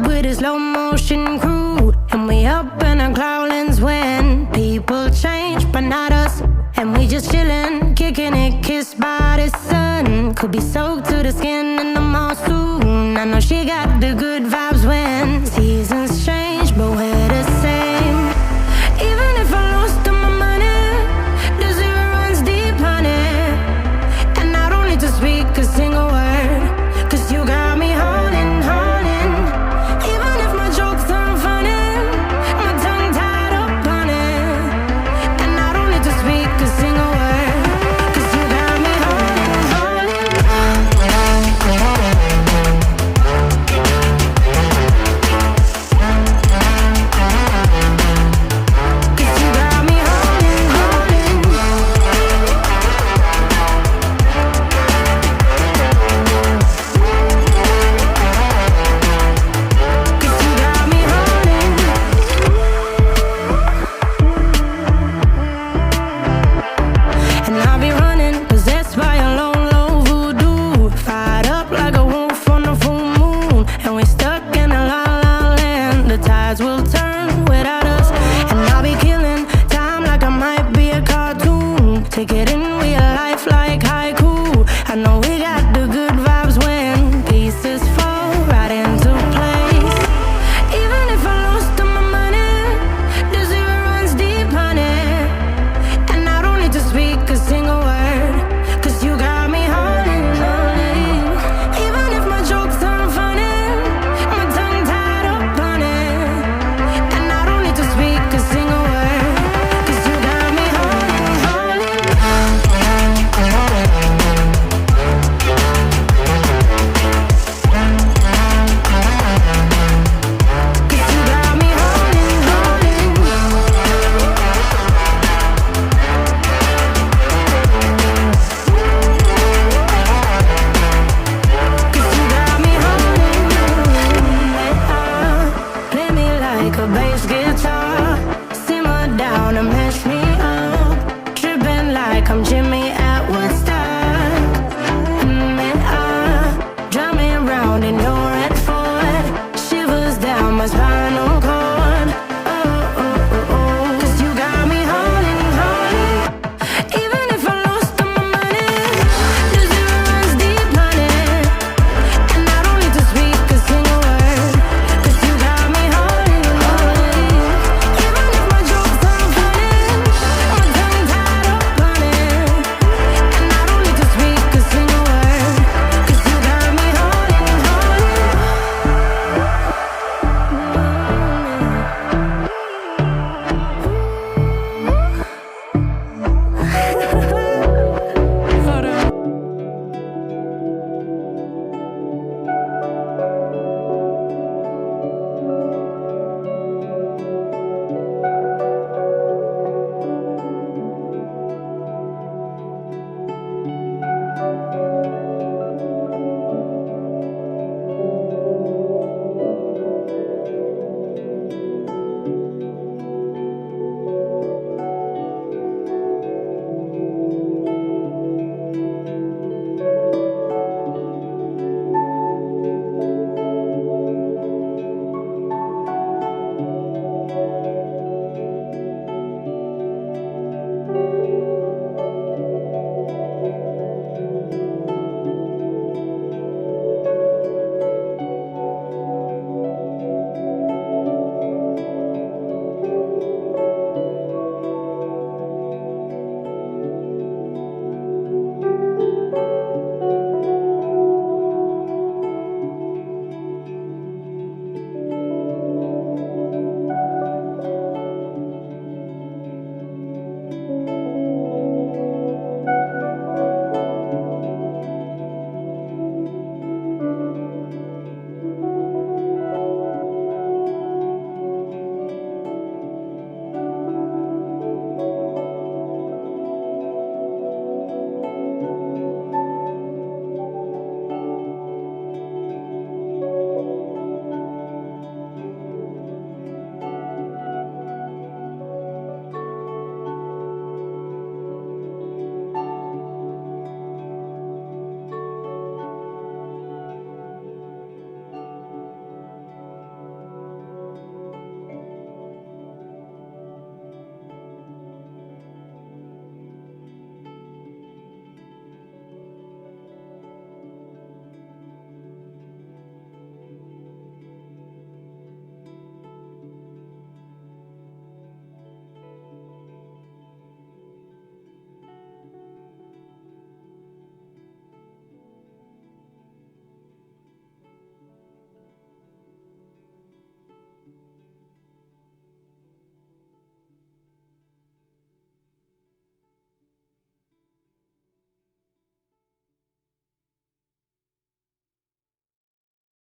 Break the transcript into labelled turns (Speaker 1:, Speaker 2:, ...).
Speaker 1: with a slow motion crew, and we up in our cloudlands when people change, but not us. And we just chillin', kicking it, kissed by the sun. Could be soaked to the skin in the mall soon. I know she got the good vibes when seasons change, but we're the same. Even if I lost all my money, the zero runs deep, honey. And I don't need to speak a single word, 'cause you got me holding, holding. Even if my jokes aren't funny, my tongue tied up on it. And I don't need to speak a single word, 'cause you got me holding, holding. 'Cause you got me holding, holding. Cause you got me holding. And I'll be running, possessed by a low, low voodoo. Fired up like a wolf on a full moon. And we're stuck in a la la land. The tides will turn without us. And I'll be killing time like I might be a cartoon. Take it in real life like haiku. I know we got the good vibes when pieces fall right into place. Even if I lost all my money, the zero runs deep, honey. And I don't need to speak a single word, 'cause you got me holding, holding. Even if my jokes aren't funny, my tongue tied up on it. And I don't need to speak a single word, 'cause you got me holding, holding. 'Cause you got me holding, holding. Cause you got me holding. Play me like a bass guitar, simmer down and mess me up, tripping like I'm Jimmy